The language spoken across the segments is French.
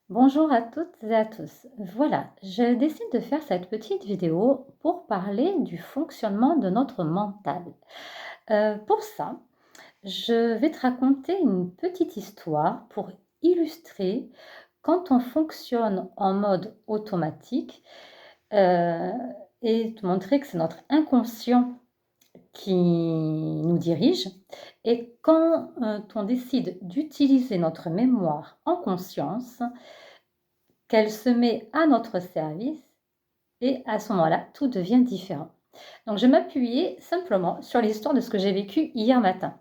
Bonjour à toutes et à tous. Voilà, je décide de faire cette petite vidéo pour parler du fonctionnement de notre mental. Pour ça, je vais te raconter une petite histoire pour illustrer quand on fonctionne en mode automatique euh, et te montrer que c'est notre inconscient qui nous dirige. Et quand on décide d'utiliser notre mémoire en conscience, qu'elle se met à notre service et à ce moment-là, tout devient différent. Donc je vais m'appuyer simplement sur l'histoire de ce que j'ai vécu hier matin.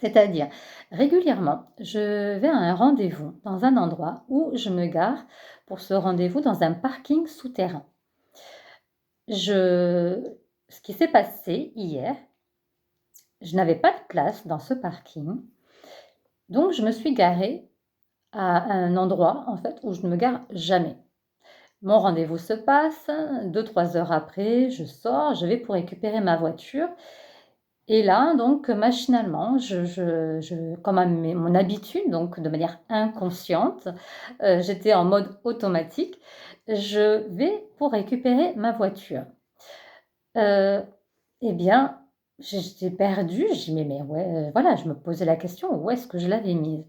C'est-à-dire, régulièrement, je vais à un rendez-vous dans un endroit où je me gare pour ce rendez-vous dans un parking souterrain. Ce qui s'est passé hier, je n'avais pas de place dans ce parking, donc je me suis garée à un endroit en fait où je ne me gare jamais. Mon rendez-vous se passe, 2-3 heures après, je sors, je vais pour récupérer ma voiture et là donc machinalement, comme à mon habitude, donc de manière inconsciente, j'étais en mode automatique, je vais pour récupérer ma voiture. Heu et bien, j'étais perdue, je dis: «Mais ouais», voilà, je me posais la question: «Où est-ce que je l'avais mise?»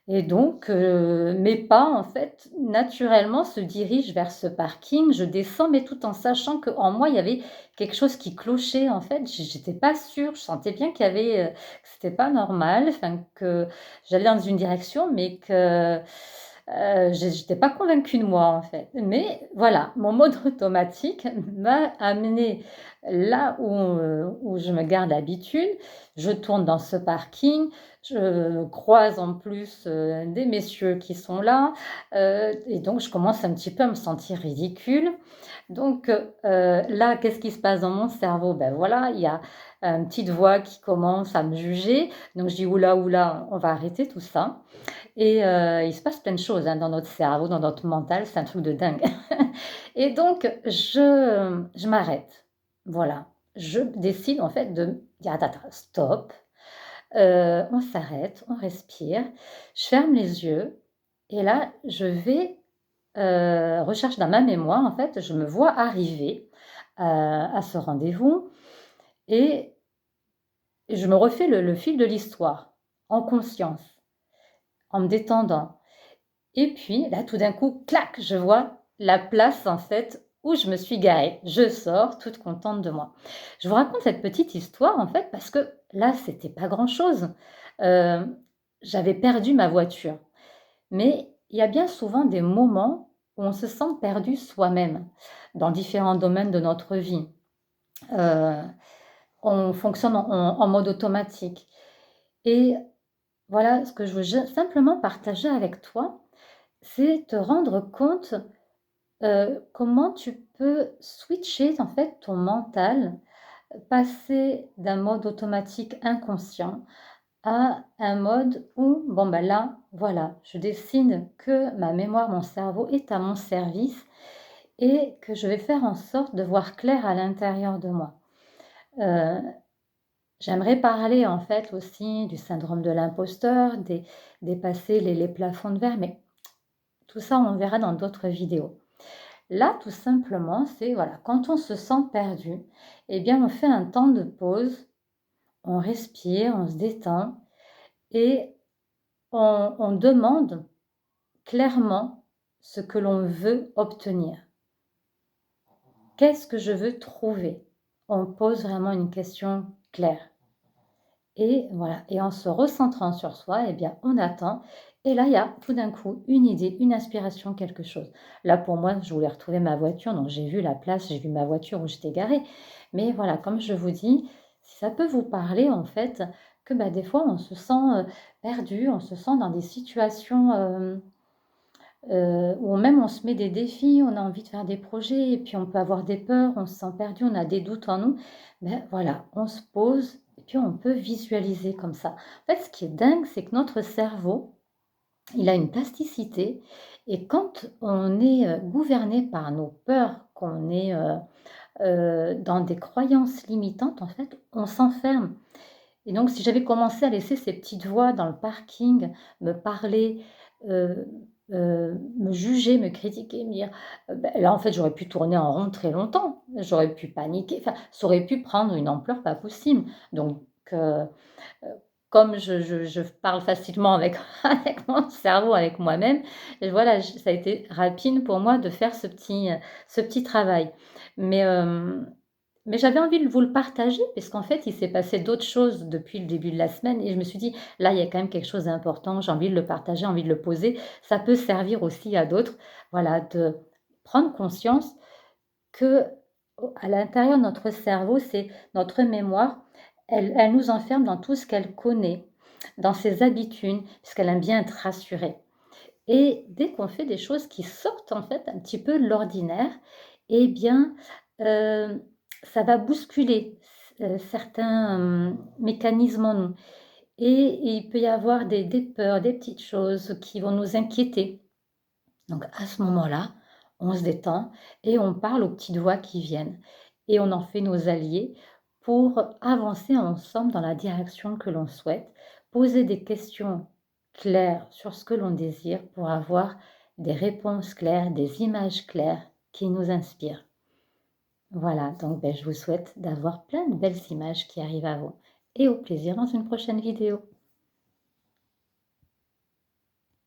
Et donc, mes pas, en fait, naturellement, se dirigent vers ce parking. Je descends, mais tout en sachant qu'en moi, il y avait quelque chose qui clochait, en fait. J'étais pas sûre, je sentais bien qu'il y avait, que c'était pas normal, enfin, que j'allais dans une direction, mais que, j'étais pas convaincue de moi, en fait. Mais voilà, mon mode automatique m'a amenée là où je me gare d'habitude. Je tourne dans ce parking, je croise en plus, des messieurs qui sont là, et donc je commence un petit peu à me sentir ridicule. Donc, là, qu'est-ce qui se passe dans mon cerveau? Ben voilà, il y a une petite voix qui commence à me juger. Donc je dis: «Ouh là, on va arrêter tout ça» et il se passe plein de choses, hein, dans notre cerveau, dans notre mental, c'est un truc de dingue. Et donc je m'arrête. Voilà. Je décide en fait de dire: «Attends, attends, stop». On s'arrête, on respire, je ferme les yeux et là, je vais, recherche dans ma mémoire, en fait, je me vois arriver, à ce rendez-vous et je me refais le fil de l'histoire, en conscience, en me détendant et puis là, tout d'un coup, clac, je vois la place, en fait, où je me suis garée. Je sors toute contente de moi. Je vous raconte cette petite histoire, en fait, parce que là, c'était pas grand-chose. Heu, J'avais perdu ma voiture. Mais il y a bien souvent des moments où on se sent perdu soi-même, dans différents domaines de notre vie. Heu, on fonctionne en mode automatique et voilà, ce que je veux simplement partager avec toi, c'est te rendre compte, comment tu peux switcher en fait ton mental, passer d'un mode automatique inconscient à un mode où, bon, ben là, voilà, je décide que ma mémoire, mon cerveau est à mon service et que je vais faire en sorte de voir clair à l'intérieur de moi. Heu, J'aimerais parler en fait aussi du syndrome de l'imposteur, dépasser les plafonds de verre, mais tout ça, on verra dans d'autres vidéos. Là, tout simplement, c'est voilà, quand on se sent perdu, eh bien, on fait un temps de pause, on respire, on se détend et on demande clairement ce que l'on veut obtenir. Qu'est-ce que je veux trouver? On pose vraiment une question claire et voilà et en se recentrant sur soi et bien, on attend et là, il y a tout d'un coup une idée, une inspiration, quelque chose. Là, pour moi, je voulais retrouver ma voiture, donc j'ai vu la place, j'ai vu ma voiture où j'étais garée. Mais voilà, comme je vous dis, si ça peut vous parler en fait que, bah, des fois on se sent, perdu, on se sent dans des situations, où même on se met des défis, on a envie de faire des projets et puis on peut avoir des peurs, on se sent perdu, on a des doutes en nous. Ben voilà, on se pose et puis on peut visualiser comme ça. En fait, ce qui est dingue, c'est que notre cerveau, il a une plasticité et quand on est, gouverné par nos peurs, qu'on est, dans des croyances limitantes, en fait, on s'enferme et donc si j'avais commencé à laisser ces petites voix dans le parking me parler, heu, me juger, me critiquer, me dire, là, en fait, j'aurais pu tourner en rond très longtemps. J'aurais pu paniquer, enfin, ça aurait pu prendre une ampleur pas possible. Donc comme je parle facilement avec avec mon cerveau, avec moi-même, et voilà, ça a été rapide pour moi de faire ce petit travail. Mais, mais j'avais envie de vous le partager puisqu'en fait, il s'est passé d'autres choses depuis le début de la semaine et je me suis dit: «Là, il y a quand même quelque chose d'important, j'ai envie de le partager, envie de le poser». Ça peut servir aussi à d'autres, voilà, de prendre conscience que, à l'intérieur de notre cerveau, c'est notre mémoire, elle nous enferme dans tout ce qu'elle connaît, dans ses habitudes, puisqu'elle aime bien être rassurée. Et dès qu'on fait des choses qui sortent en fait un petit peu de l'ordinaire, eh bien, heu, ça va bousculer certains, mécanismes en nous et il peut y avoir des peurs, des petites choses qui vont nous inquiéter. Donc à ce moment-là, on se détend et on parle aux petites voix qui viennent et on en fait nos alliés pour avancer ensemble dans la direction que l'on souhaite, poser des questions claires sur ce que l'on désire pour avoir des réponses claires, des images claires qui nous inspirent. Voilà, donc je vous souhaite d'avoir plein de belles images qui arrivent à vous et au plaisir dans une prochaine vidéo.